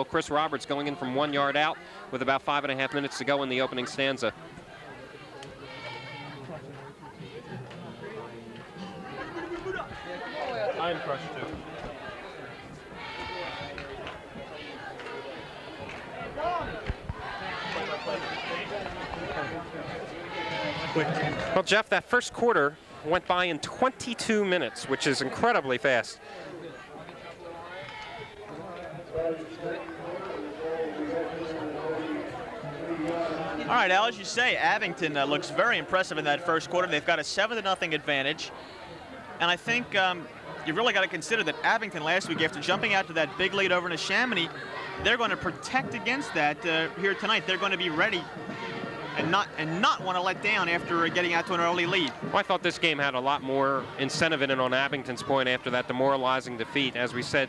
Chris Roberts going in from 1 yard out with about 5.5 minutes to go in the opening stanza. I'm crushed too. Well, Jeff, that first quarter went by in 22 minutes, which is incredibly fast. All right, Al, as you say, Abington looks very impressive in that first quarter. They've got a 7-0 advantage. And I think you really got to consider that Abington last week, after jumping out to that big lead over Neshaminy, they're going to protect against that here tonight. They're going to be ready and not want to let down after getting out to an early lead. Well, I thought this game had a lot more incentive in it on Abington's point after that demoralizing defeat. As we said,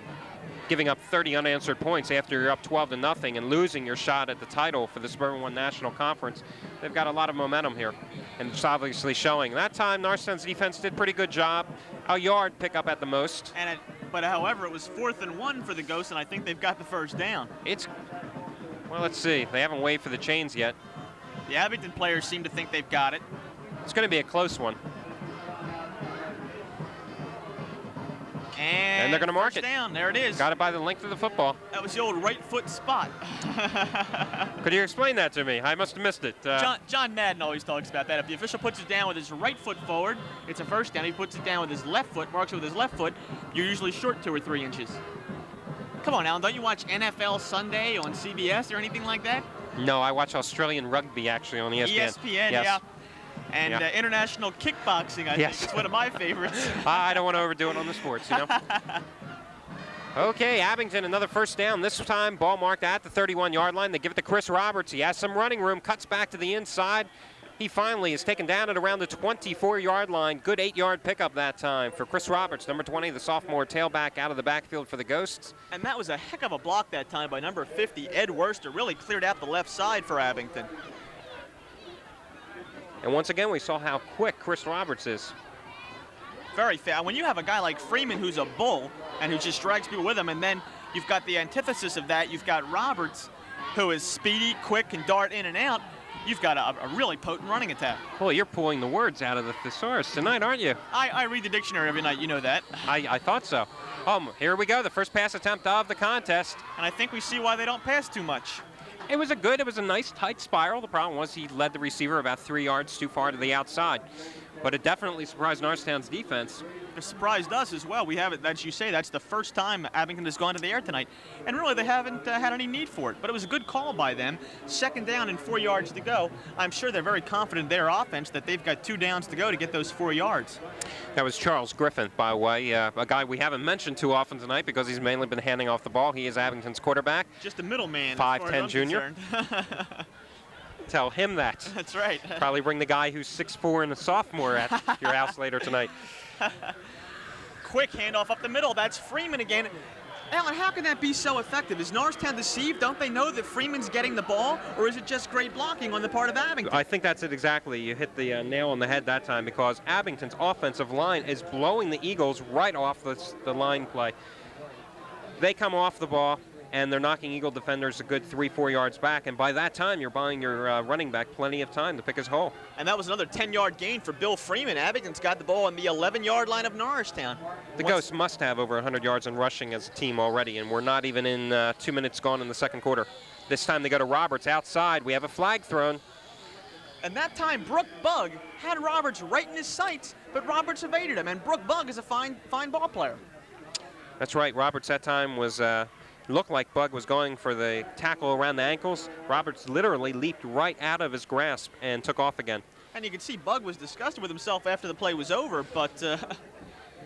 giving up 30 unanswered points after you're up 12-0 and losing your shot at the title for the Suburban One National Conference. They've got a lot of momentum here, and it's obviously showing. That time, Norristown's defense did a pretty good job. A yard pickup at the most. But however, it was 4th and 1 for the Ghosts, and I think they've got the first down. Well, let's see. They haven't waved for the chains yet. The Abington players seem to think they've got it. It's going to be a close one. And they're going to mark it. Down. There it is. Got it by the length of the football. That was the old right foot spot. Could you explain that to me? I must have missed it. John Madden always talks about that. If the official puts it down with his right foot forward, it's a first down. He puts it down with his left foot, marks it with his left foot, you're usually short 2 or 3 inches. Come on, Alan, don't you watch NFL Sunday on CBS or anything like that? No, I watch Australian rugby actually on ESPN. ESPN, yes. Yeah. And international kickboxing, I think it's one of my favorites. I don't want to overdo it on the sports, you know. Okay, Abington, another first down. This time, ball marked at the 31-yard line. They give it to Chris Roberts. He has some running room, cuts back to the inside. He finally is taken down at around the 24-yard line. Good 8-yard pickup that time for Chris Roberts, number 20, the sophomore tailback out of the backfield for the Ghosts. And that was a heck of a block that time by number 50, Ed Worster. Really cleared out the left side for Abington. And once again, we saw how quick Chris Roberts is. Very fast. When you have a guy like Freeman who's a bull and who just drags people with him, and then you've got the antithesis of that, you've got Roberts who is speedy, quick, can dart in and out, you've got a really potent running attack. Well, you're pulling the words out of the thesaurus tonight, aren't you? I read the dictionary every night, you know that. I thought so. Here we go, the first pass attempt of the contest. And I think we see why they don't pass too much. It was a nice tight spiral. The problem was he led the receiver about 3 yards too far to the outside. But it definitely surprised Norristown's defense. It surprised us as well. We have it, as you say, that's the first time Abington has gone to the air tonight. And really, they haven't had any need for it. But it was a good call by them. 2nd down and 4 yards to go. I'm sure they're very confident in their offense that they've got 2 downs to go to get those 4 yards. That was Charles Griffin, by the way, a guy we haven't mentioned too often tonight because he's mainly been handing off the ball. He is Abington's quarterback. Just a middleman. 5'10" junior. Tell him that. That's right. Probably bring the guy who's 6'4" and a sophomore at your house later tonight. Quick handoff up the middle. That's Freeman again. Alan, how can that be so effective? Is Norristown deceived? Don't they know that Freeman's getting the ball? Or is it just great blocking on the part of Abington? I think that's it exactly. You hit the nail on the head that time because Abington's offensive line is blowing the Eagles right off the line play. They come off the ball, and they're knocking Eagle defenders a good 3-4 yards back, and by that time you're buying your running back plenty of time to pick his hole. And that was another 10-yard gain for Bill Freeman. Abington's got the ball on the 11-yard line of Norristown. The Ghosts must have over 100 yards in rushing as a team already, and we're not even in 2 minutes gone in the second quarter. This time they go to Roberts outside. We have a flag thrown. And that time Brooke Bugg had Roberts right in his sights, but Roberts evaded him, and Brooke Bugg is a fine ball player. That's right. Roberts that time was looked like Bugg was going for the tackle around the ankles. Roberts literally leaped right out of his grasp and took off again. And you can see Bugg was disgusted with himself after the play was over, but...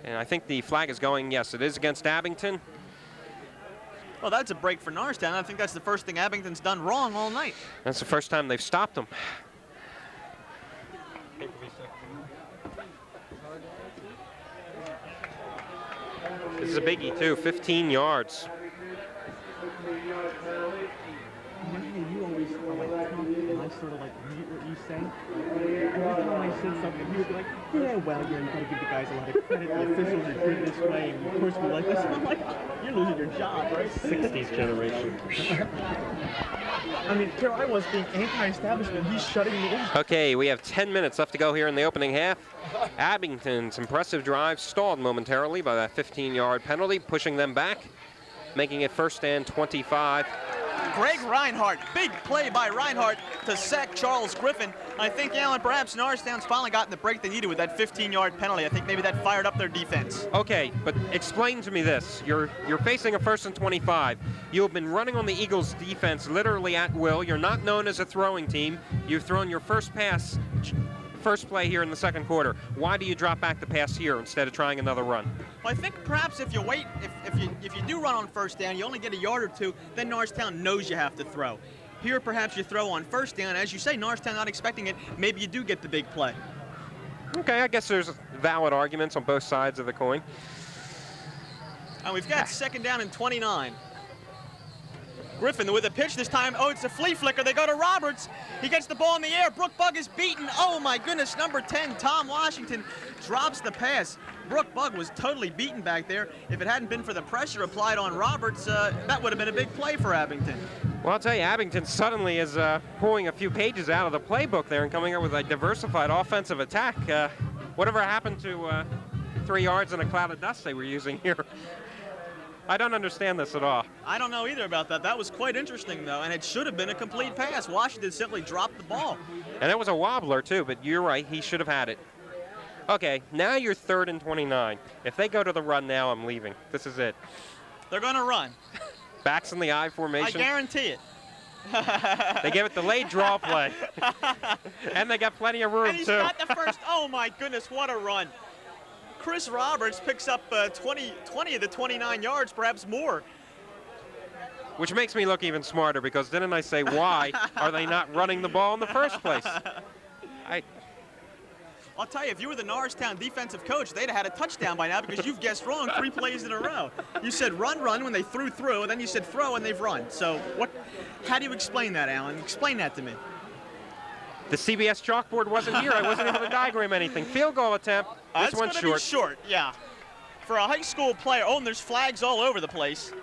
And I think the flag is going, yes, it is against Abington. Well, that's a break for Norristown. I think that's the first thing Abington's done wrong all night. That's the first time they've stopped him. This is a biggie, too, 15 yards. I'm like, can I sort of like mute what you say? And every time I said something, he would be like, yeah, well, you gotta give the guys a lot of credit. The officials are good this way, and of course we like this. And I'm like, you're losing your job, right? 60s generation. I mean, here I was being anti-establishment. He's shutting me in. Okay, we have 10 minutes left to go here in the opening half. Abington's impressive drive stalled momentarily by that 15-yard penalty, pushing them back, making it first and 25. Greg Reinhardt, big play by Reinhardt to sack Charles Griffin. I think, Alan, perhaps Norristown's finally gotten the break they needed with that 15-yard penalty. I think maybe that fired up their defense. Okay, but explain to me this. You're facing a first and 25. You have been running on the Eagles' defense literally at will. You're not known as a throwing team. You've thrown your first play here in the second quarter. Why do you drop back the pass here instead of trying another run? Well, I think perhaps if you wait, if you do run on first down, you only get a yard or two, then Norristown knows you have to throw. Here, perhaps you throw on first down. As you say, Norristown not expecting it. Maybe you do get the big play. Okay, I guess there's valid arguments on both sides of the coin. And we've got second down and 29. Griffin with a pitch this time. Oh, it's a flea flicker. They go to Roberts. He gets the ball in the air. Brooke Bugg is beaten. Oh, my goodness. Number 10, Tom Washington, drops the pass. Brooke Bugg was totally beaten back there. If it hadn't been for the pressure applied on Roberts, that would have been a big play for Abington. Well, I'll tell you, Abington suddenly is pulling a few pages out of the playbook there and coming up with a diversified offensive attack. Whatever happened to 3 yards in a cloud of dust they were using here? I don't understand this at all. I don't know either about that. That was quite interesting, though, and it should have been a complete pass. Washington simply dropped the ball. And it was a wobbler, too, but you're right. He should have had it. Okay, now you're third and 29. If they go to the run now, I'm leaving. This is it. They're going to run. Backs in the I formation. I guarantee it. They give it the late draw play. And they got plenty of room, and he's too. got the first. Oh, my goodness, what a run. Chris Roberts picks up 20 of the 29 yards, perhaps more. Which makes me look even smarter, because didn't I say, why are they not running the ball in the first place? I'll tell you, if you were the Norristown defensive coach, they'd have had a touchdown by now, because you've guessed wrong 3 plays in a row. You said run when they threw through, and then you said throw and they've run. So how do you explain that, Alan? Explain that to me. The CBS chalkboard wasn't here. I wasn't able to diagram anything. Field goal attempt. This one's short. Be short, yeah. For a high school player, and there's flags all over the place.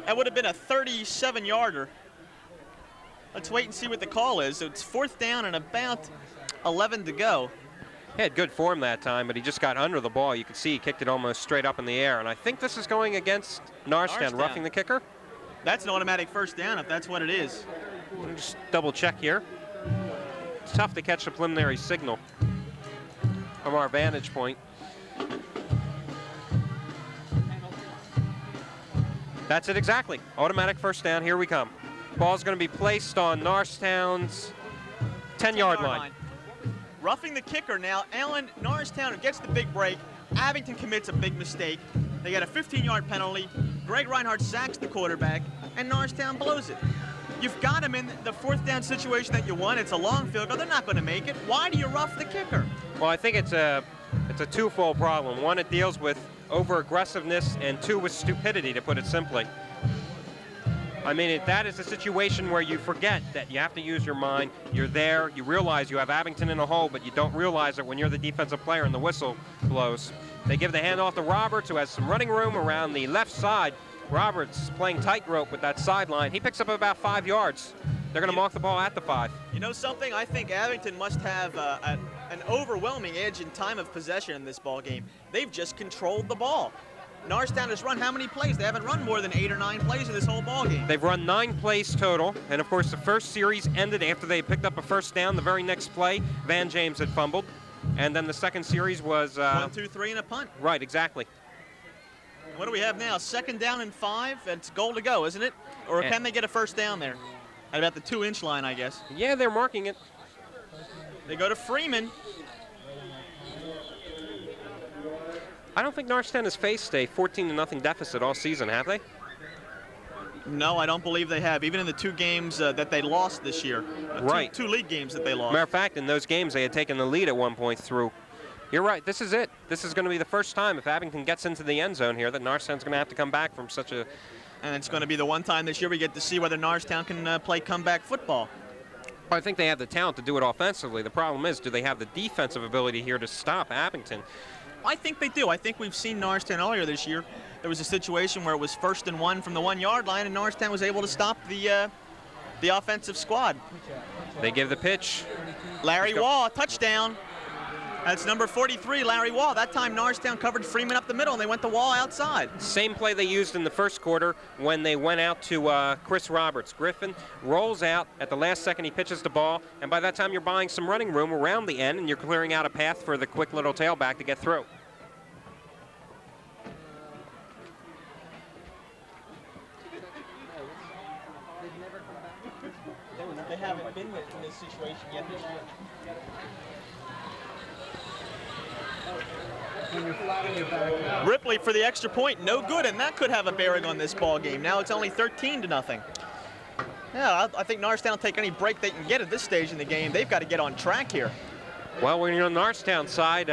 That would have been a 37-yarder. Let's wait and see what the call is. So it's 4th down and about 11 to go. He had good form that time, but he just got under the ball. You can see he kicked it almost straight up in the air. And I think this is going against Norristown, roughing the kicker. That's an automatic first down if that's what it is. We'll just double check here. It's tough to catch the preliminary signal from our vantage point. That's it exactly. Automatic first down. Here we come. Ball's going to be placed on Norristown's 10-yard line. Roughing the kicker now. Alan, Norristown gets the big break. Abington commits a big mistake. They get a 15-yard penalty. Greg Reinhardt sacks the quarterback, and Norristown blows it. You've got them in the 4th down situation that you want. It's a long field goal. They're not going to make it. Why do you rough the kicker? Well, I think it's a twofold problem. One, it deals with over-aggressiveness, and 2, with stupidity, to put it simply. I mean, that is a situation where you forget that you have to use your mind. You're there. You realize you have Abington in a hole, but you don't realize it when you're the defensive player and the whistle blows. They give the handoff to Roberts, who has some running room around the left side. Roberts is playing tightrope with that sideline. He picks up about 5 yards. They're going to mark the ball at the 5. You know something? I think Abington must have an overwhelming edge in time of possession in this ball game. They've just controlled the ball. Norristown has run how many plays? They haven't run more than 8 or 9 plays in this whole ball game. They've run 9 plays total, and of course the first series ended after they picked up a first down. The very next play, Van James had fumbled, and then the second series was 1, 2, 3, and a punt. Right, exactly. What do we have now? 2nd down and 5. It's goal to go, isn't it? Or can they get a first down there? At about the 2-inch line, I guess. Yeah, they're marking it. They go to Freeman. I don't think Norristown has faced a 14-0 deficit all season, have they? No, I don't believe they have. Even in the 2 games that they lost this year. Right. 2 league games that they lost. Matter of fact, in those games, they had taken the lead at one point through. You're right. This is it. This is going to be the first time, if Abington gets into the end zone here, that Norristown's going to have to come back from such a And it's going to be the one time this year we get to see whether Norristown can play comeback football. I think they have the talent to do it offensively. The problem is, do they have the defensive ability here to stop Abington? I think they do. I think we've seen Norristown earlier this year. There was a situation where it was 1st and 1 from the 1-yard line, and Norristown was able to stop the offensive squad. They give the pitch. Larry Wall, touchdown. That's number 43, Larry Wall. That time Norristown covered Freeman up the middle, and they went to Wall outside. Same play they used in the first quarter when they went out to Chris Roberts. Griffin rolls out at the last second. He pitches the ball, and by that time you're buying some running room around the end, and you're clearing out a path for the quick little tailback to get through. They haven't been in this situation yet this year. Ripley for the extra point, no good, and that could have a bearing on this ball game. Now it's only 13-0. Yeah, I think Norristown will take any break they can get at this stage in the game. They've got to get on track here. Well, when you're on Norristown side,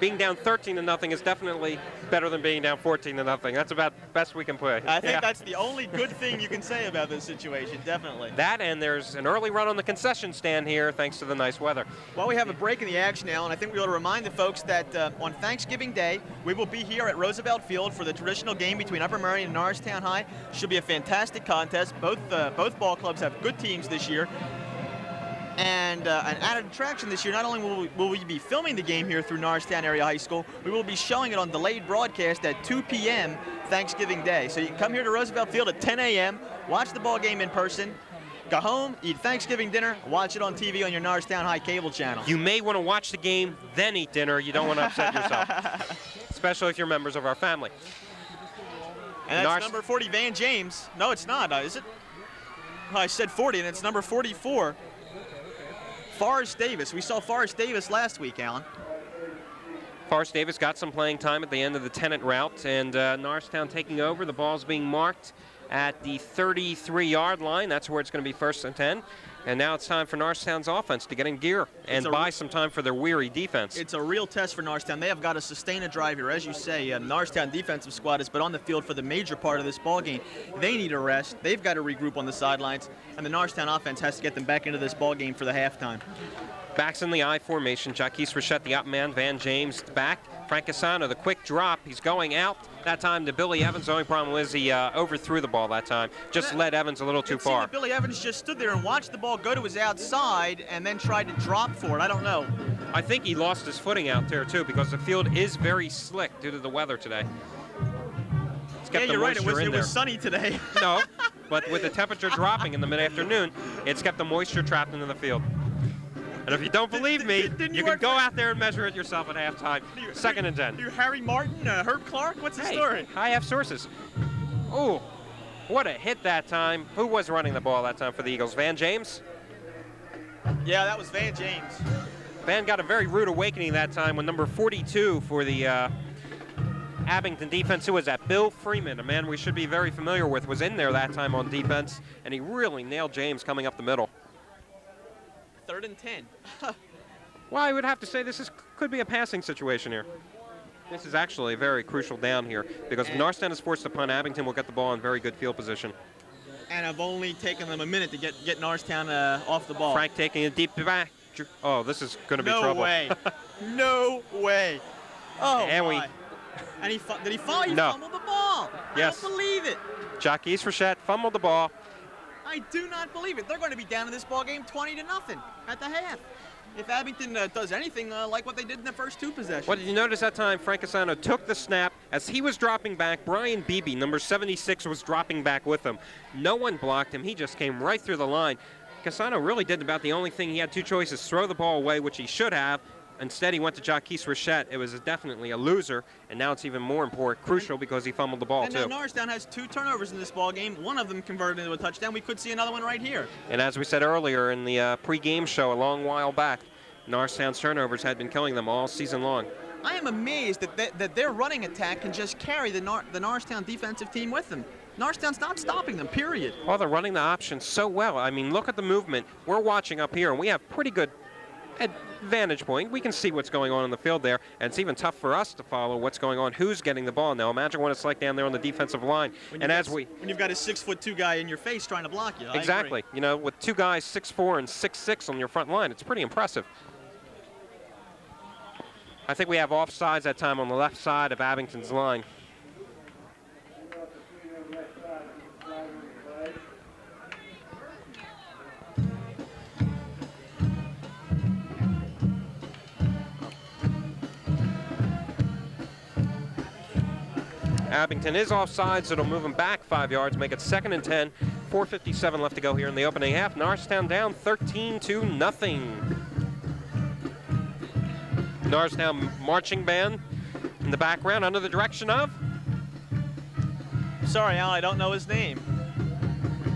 being down 13-0 is definitely better than being down 14-0. That's about the best we can play. I think that's the only good thing you can say about this situation, definitely. That, and there's an early run on the concession stand here thanks to the nice weather. Well, we have a break in the action now, and I think we ought to remind the folks that on Thanksgiving Day, we will be here at Roosevelt Field for the traditional game between Upper Merion and Norristown High. Should be a fantastic contest. Both ball clubs have good teams this year. And an added attraction this year, not only will we be filming the game here through Norristown Area High School, we will be showing it on delayed broadcast at 2 p.m. Thanksgiving Day. So you can come here to Roosevelt Field at 10 a.m., watch the ball game in person, go home, eat Thanksgiving dinner, watch it on TV on your Norristown High cable channel. You may want to watch the game, then eat dinner. You don't want to upset yourself, especially if you're members of our family. And that's number 40, Van James. No, it's not, is it? Oh, I said 40, and it's number 44. Forrest Davis. We saw Forrest Davis last week, Alan. Forrest Davis got some playing time at the end of the Tennant route, and Norristown taking over. The ball's being marked at the 33-yard line. That's where it's going to be 1st and 10. And now it's time for Norristown's offense to get in gear and buy some time for their weary defense. It's a real test for Norristown. They have got to sustain a drive here. As you say, Norristown defensive squad has been on the field for the major part of this ball game. They need a rest. They've got to regroup on the sidelines, and the Norristown offense has to get them back into this ball game for the halftime. Backs in the I formation. Jaquise Rochette, the up man. Van James back. Frank Casano, the quick drop. He's going out. That time to Billy Evans. The only problem is he overthrew the ball that time. Just led Evans a little too far. That Billy Evans just stood there and watched the ball go to his outside and then tried to drop for it. I don't know. I think he lost his footing out there, too, because the field is very slick due to the weather today. Yeah, you're right. It was sunny today. No, but with the temperature dropping in the mid-afternoon, it's kept the moisture trapped into the field. And if you don't believe me, you can go out there and measure it yourself at halftime. 2nd and 10. You Harry Martin, Herb Clark? What's the story? I have sources. Oh, what a hit that time. Who was running the ball that time for the Eagles? Van James? Yeah, that was Van James. Van got a very rude awakening that time when number 42 for the Abington defense, who was that? Bill Freeman, a man we should be very familiar with, was in there that time on defense, and he really nailed James coming up the middle. 3rd and 10. Well, I would have to say this could be a passing situation here. This is actually a very crucial down here because if Norristown is forced to punt, Abington will get the ball in very good field position. And I've only taken them a minute to get Norristown off the ball. Frank taking a deep back. Oh, this is going to be trouble. No way. No way. Oh, and my. And did he fall? He fumbled the ball. Yes. I don't believe it. Jaquise Rochette fumbled the ball. I do not believe it. They're going to be down in this ball game 20-0 at the half. If Abington does anything like what they did in the first 2 possessions. Well, did you notice that time Frank Casano took the snap? As he was dropping back, Brian Beebe, number 76, was dropping back with him. No one blocked him. He just came right through the line. Casano really did about the only thing. He had 2 choices, throw the ball away, which he should have. Instead, he went to Jaquise Rochette. It was definitely a loser, and now it's even more crucial because he fumbled the ball, too. And now Norristown has 2 turnovers in this ball game. One of them converted into a touchdown. We could see another one right here. And as we said earlier in the pre-game show a long while back, Norristown's turnovers had been killing them all season long. I am amazed that their running attack can just carry the Norristown defensive team with them. Norristown's not stopping them, period. Well, they're running the option so well. I mean, look at the movement. We're watching up here, and we have pretty good vantage point. We can see what's going on in the field there, and it's even tough for us to follow what's going on, who's getting the ball. Now imagine what it's like down there on the defensive line. When you've got a 6'2" guy in your face trying to block you. Exactly. You know, with two guys 6'4" and 6'6" on your front line, it's pretty impressive. I think we have offsides that time on the left side of Abington's line. Abington is offside, so it'll move him back 5 yards, make it 2nd and 10. 4:57 left to go here in the opening half. Norristown down 13-0. Norristown marching band in the background under the direction of? Sorry, Al, I don't know his name.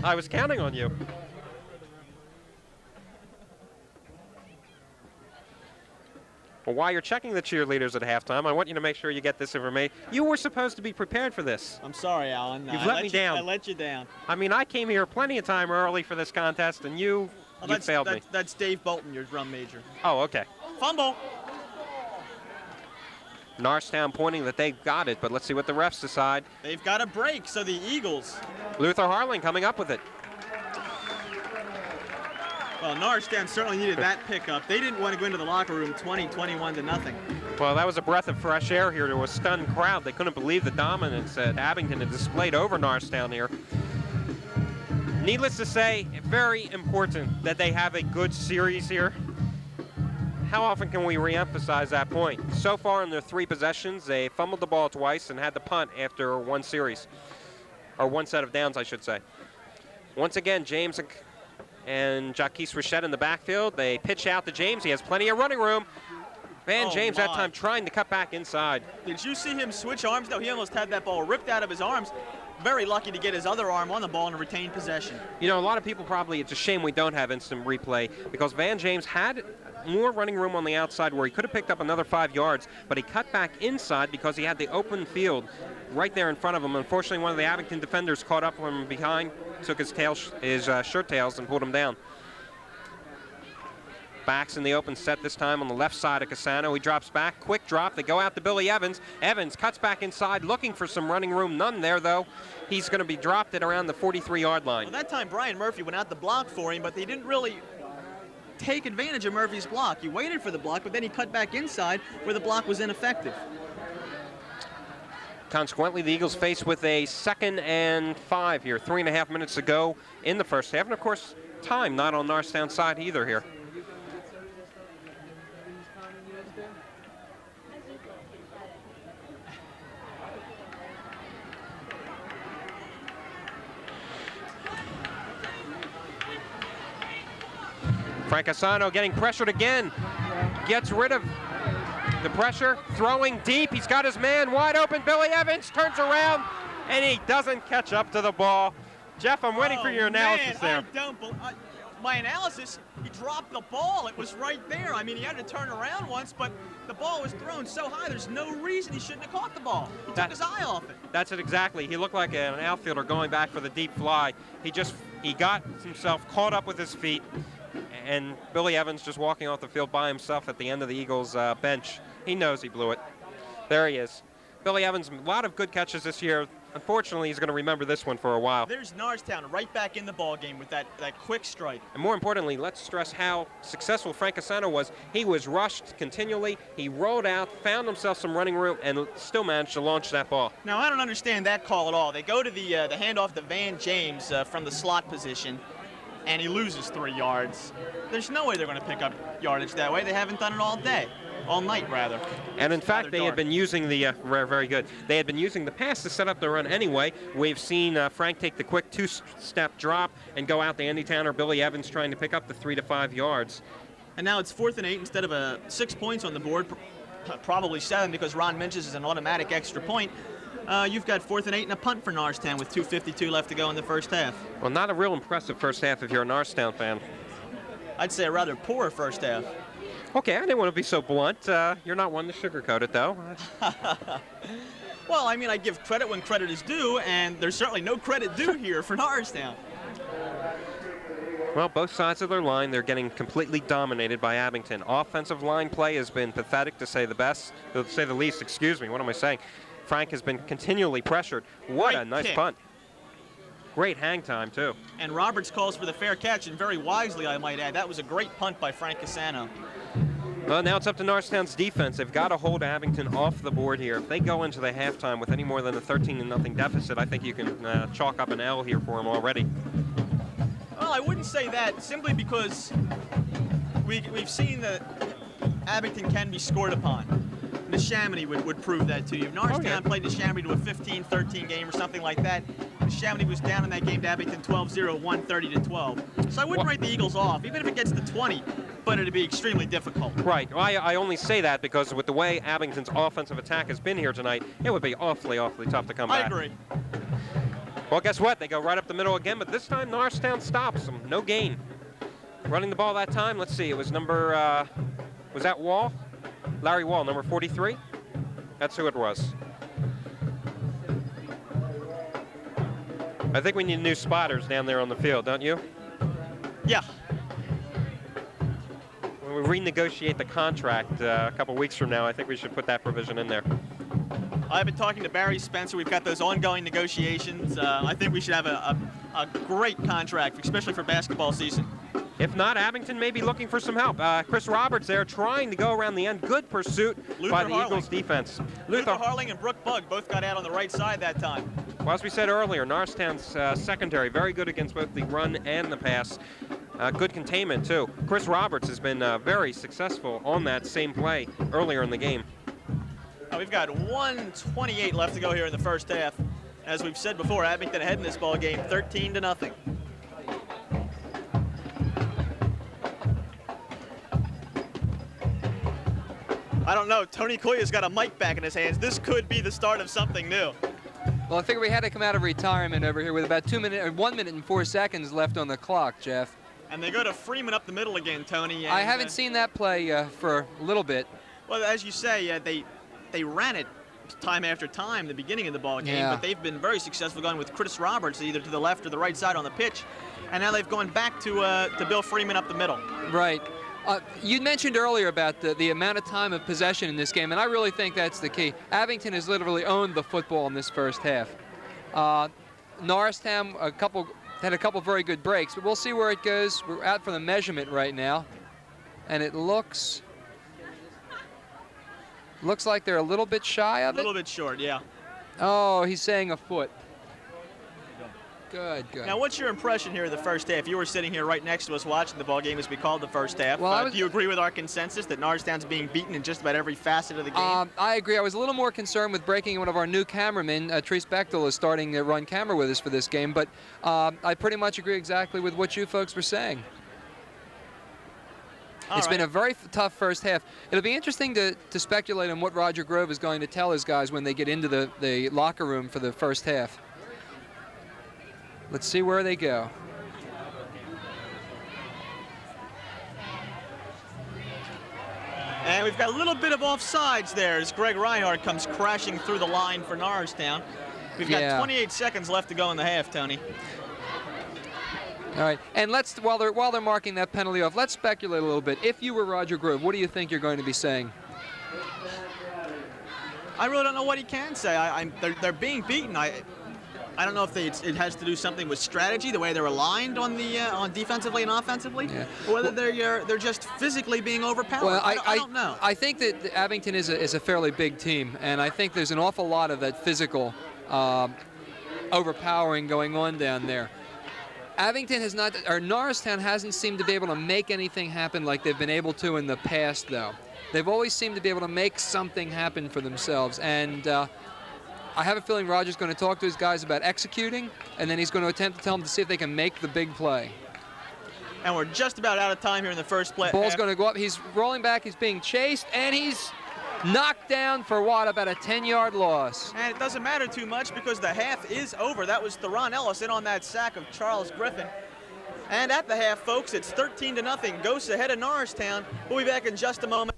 I was counting on you. Well, while you're checking the cheerleaders at halftime, I want you to make sure you get this information. You were supposed to be prepared for this. I'm sorry, Alan. You've let me down. I let you down. I mean, I came here plenty of time early for this contest, and you failed me. That's Dave Bolton, your drum major. Oh, okay. Fumble. Norristown pointing that they've got it, but let's see what the refs decide. They've got a break, so the Eagles. Luther Harling coming up with it. Well, Norristown certainly needed that pickup. They didn't want to go into the locker room 20-21-0. Well, that was a breath of fresh air here to a stunned crowd. They couldn't believe the dominance that Abington had displayed over Norristown here. Needless to say, very important that they have a good series here. How often can we reemphasize that point? So far in their 3 possessions, they fumbled the ball twice and had the punt after one series, or one set of downs, I should say. Once again, James and Jaquise Rochette in the backfield. They pitch out to James. He has plenty of running room. James that time trying to cut back inside. Did you see him switch arms? No, he almost had that ball ripped out of his arms. Very lucky to get his other arm on the ball and retain possession. You know, a lot of people probably, it's a shame we don't have instant replay because Van James had more running room on the outside where he could have picked up another 5 yards, but he cut back inside because he had the open field right there in front of him. Unfortunately, one of the Abington defenders caught up from behind, took his shirt tails and pulled him down. Backs in the open set this time on the left side of Cassano. He drops back, quick drop. They go out to Billy Evans. Evans cuts back inside, looking for some running room. None there, though. He's going to be dropped at around the 43-yard line. Well, that time Brian Murphy went out to block for him, but they didn't really take advantage of Murphy's block. He waited for the block, but then he cut back inside where the block was ineffective. Consequently, the Eagles faced with a 2nd and 5 here. 3.5 minutes to go in the first half. And, of course, time not on Norristown's side either here. Frank Cassano getting pressured again. Gets rid of the pressure, throwing deep. He's got his man wide open. Billy Evans turns around, and he doesn't catch up to the ball. Jeff, I'm waiting for your analysis there. My analysis, he dropped the ball. It was right there. I mean, he had to turn around once, but the ball was thrown so high, there's no reason he shouldn't have caught the ball. He took his eye off it. That's it exactly. He looked like an outfielder going back for the deep fly. He got himself caught up with his feet, and Billy Evans just walking off the field by himself at the end of the Eagles bench. He knows he blew it. There he is. Billy Evans, a lot of good catches this year. Unfortunately, he's going to remember this one for a while. There's Norristown right back in the ball game with that quick strike. And more importantly, let's stress how successful Frank Cassano was. He was rushed continually. He rolled out, found himself some running room, and still managed to launch that ball. Now, I don't understand that call at all. They go to the handoff to Van James from the slot position, and he loses 3 yards. There's no way they're going to pick up yardage that way. They haven't done it all day. All night, rather. And in fact, they had been using the very good. They had been using the pass to set up the run anyway. We've seen Frank take the quick 2-step drop and go out to Andy Town or Billy Evans trying to pick up the 3 to 5 yards. And now it's 4th and 8 instead of 6 points on the board, probably 7 because Ron Minches is an automatic extra point. You've got 4th and 8 and a punt for Norristown with 2:52 left to go in the first half. Well, not a real impressive first half if you're a Norristown fan. I'd say a rather poor first half. Okay, I didn't want to be so blunt. You're not one to sugarcoat it, though. Well, I mean, I give credit when credit is due, and there's certainly no credit due here for Norristown. Well, both sides of their line, they're getting completely dominated by Abington. Offensive line play has been pathetic, to say the least. Excuse me, what am I saying? Frank has been continually pressured. What a nice punt. Great hang time, too. And Roberts calls for the fair catch, and very wisely, I might add. That was a great punt by Frank Cassano. Well, now it's up to Norristown's defense. They've got to hold Abington off the board here. If they go into the halftime with any more than a 13-0 deficit, I think you can chalk up an L here for them already. Well, I wouldn't say that, simply because we've seen that Abington can be scored upon. Neshaminy would prove that to you. Norristown played Neshaminy to a 15-13 game or something like that. Neshaminy was down in that game to Abington 12-0, 130-12. So I wouldn't write the Eagles off, even if it gets to 20, but it'd be extremely difficult. Right. Well, I only say that because with the way Abington's offensive attack has been here tonight, it would be awfully, awfully tough to come back. I agree. Well, guess what? They go right up the middle again, but this time Norristown stops them. No gain. Running the ball that time, let's see, it was number, was that Wall? Larry Wall, number 43? That's who it was. I think we need new spotters down there on the field, don't you? Yeah. When we renegotiate the contract a couple weeks from now, I think we should put that provision in there. I've been talking to Barry Spencer. We've got those ongoing negotiations. I think we should have a great contract, especially for basketball season. If not, Abington may be looking for some help. Chris Roberts there trying to go around the end. Good pursuit by the Eagles defense. Luther Harling and Brooke Bugg both got out on the right side that time. Well, as we said earlier, Norristown's secondary very good against both the run and the pass. Good containment, too. Chris Roberts has been very successful on that same play earlier in the game. We've got 1:28 left to go here in the first half. As we've said before, Abington ahead in this ball game, 13-0. I don't know. Tony Koya's got a mic back in his hands. This could be the start of something new. Well, I figured we had to come out of retirement over here with about 1 minute and 4 seconds left on the clock, Jeff. And they go to Freeman up the middle again, Tony. And, I haven't seen that play for a little bit. Well, as you say, they ran it time after time the beginning of the ball game, but they've been very successful going with Chris Roberts either to the left or the right side on the pitch, and now they've gone back to Bill Freeman up the middle. Right. You mentioned earlier about the amount of time of possession in this game, and I really think that's the key. Abington has literally owned the football in this first half. Norristown had a couple very good breaks, but we'll see where it goes. We're out for the measurement right now, and it looks like they're a little bit shy of it. A little bit short, yeah. Oh, he's saying a foot. Good. Now, what's your impression here in the first half? You were sitting here right next to us watching the ball game as we called the first half. Well, do you agree with our consensus that Norristown's being beaten in just about every facet of the game? I agree. I was a little more concerned with breaking one of our new cameramen. Treese Bechtel is starting to run camera with us for this game, but I pretty much agree exactly with what you folks were saying. It's been a very tough first half. It'll be interesting to speculate on what Roger Grove is going to tell his guys when they get into the locker room for the first half. Let's see where they go. And we've got a little bit of offsides there as Greg Reinhardt comes crashing through the line for Norristown. We've got 28 seconds left to go in the half, Tony. All right, and let's while they're marking that penalty off, let's speculate a little bit. If you were Roger Grove, what do you think you're going to be saying? I really don't know what he can say. They're being beaten. I don't know if it has to do something with strategy, the way they're aligned on defensively and offensively, or whether they're just physically being overpowered. Well, I don't know. I think that Abington is a fairly big team, and I think there's an awful lot of that physical overpowering going on down there. Abington has not, or Norristown hasn't seemed to be able to make anything happen like they've been able to in the past, though. They've always seemed to be able to make something happen for themselves, and I have a feeling Roger's going to talk to his guys about executing, and then he's going to attempt to tell them to see if they can make the big play. And we're just about out of time here in the first play. Ball's going to go up. He's rolling back. He's being chased, and he's knocked down for what, about a 10-yard loss. And it doesn't matter too much because the half is over. That was Theron Ellis in on that sack of Charles Griffin. And at the half, folks, it's 13-0. Ghosts ahead of Norristown. We'll be back in just a moment.